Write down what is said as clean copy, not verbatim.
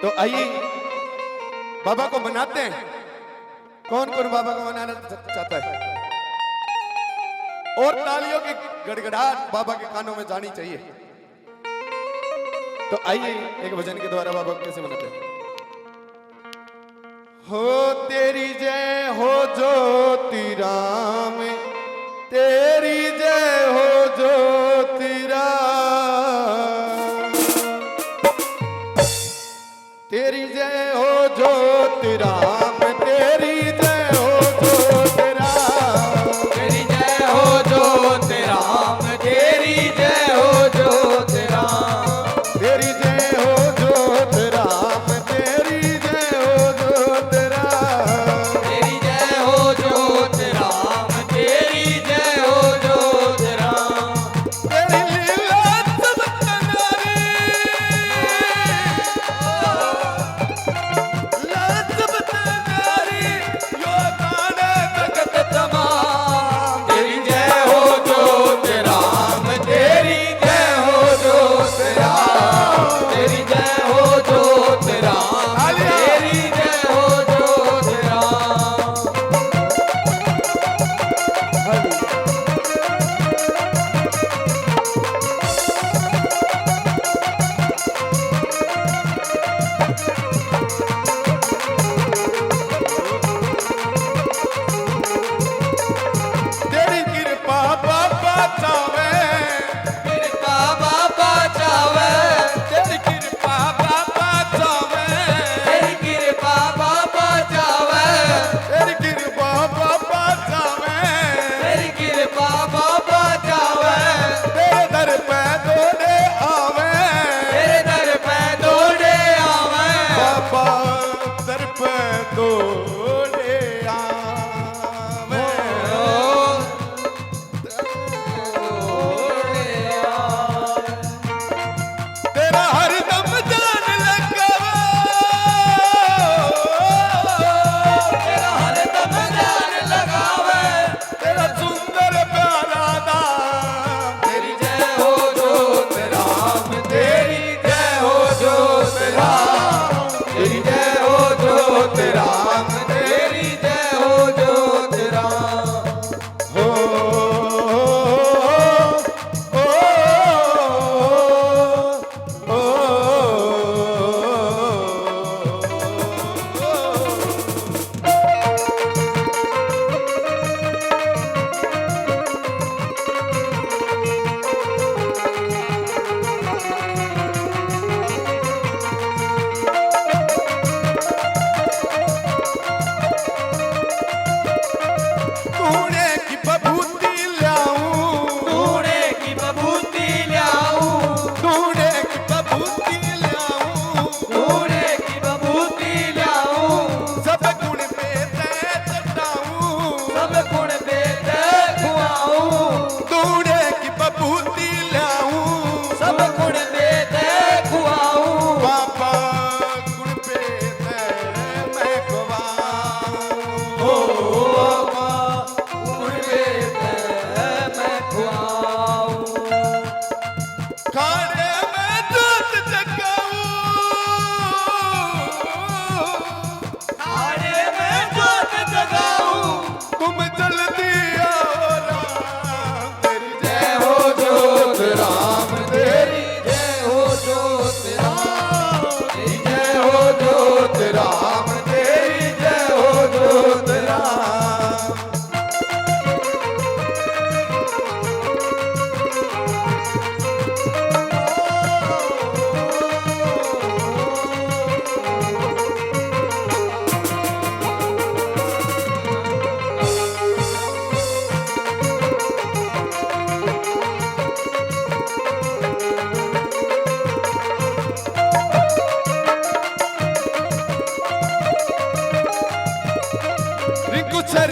तो आइए बाबा को मनाते हैं। कौन कौन बाबा को मनाना चाहता है? और तालियों की गड़गड़ाहट बाबा के कानों में जानी चाहिए। तो आइए एक भजन के द्वारा बाबा को कैसे मनाते हैं। हो तेरी जय हो ज्योति राम, तेरी जय हो ज्योति राम, तेरी जय हो ज्योति राम, तेरी जय हो ज्योति राम, तेरी जय हो ज्योति राम, तेरी जय हो ज्योति राम, तेरी जय हो ज्योति राम, तेरी जय हो ज्योति राम, तेरी जय हो ज्योति राम, तेरी जय हो ज्योति राम, तेरी लीला सब कनारी, लाज सब कनारी, यो ताने जगत तमाम। तेरी जय हो ज्योति राम, तेरी जय हो ज्योति राम, तेरी जय हो ज्योति राम, तेरी जय हो ज्योति राम। तेरी कृपा बाबा चावे, कृपा बाबा चावे, तेरी कृपा बाबा चावे, तेरी कृपा बाबा चावे, तेरी कृपा बाबा चावे, तेरी कृपा बाबा चावे, तेरे दर पे दौड़े आवे, तेरे दर पे दौड़े आवे, बाबा दर पे दौड़े आवे। तेरा हर दम जान लगावा, तेरा हर दम जान लगावे, तेरा सुंदर प्यारा नाम, तेरी जय हो ज्योति राम, तेरी जय हो ज्योति राम, तेरी जय हो ज्योति राम, तेरी जय हो ज्योति राम। हो ओ, तूने की बबूती लाऊं, तूने की बबूती ल्याऊं, तूने की बबूती लाऊं, तूने की बबूती ल्याऊं, सब गुण पे तै चटाऊं, सब गुण देते खुआऊं, तूने की बबूती लाऊं, सब गुण देते खुआऊं, बाबा गुण पे तै मैं गवाऊं। ओ बाबा गुण देते मैं खुआऊं, खाने में दूध जगाऊं, खाने में जोत जगाऊं, तुम जल्दी आओ राम, तेरी जय हो ज्योति राम, तेरी जय हो ज्योति राम, तेरी जय हो ज्योति राम, तेरी जय हो ज्योति राम। रिंकू सर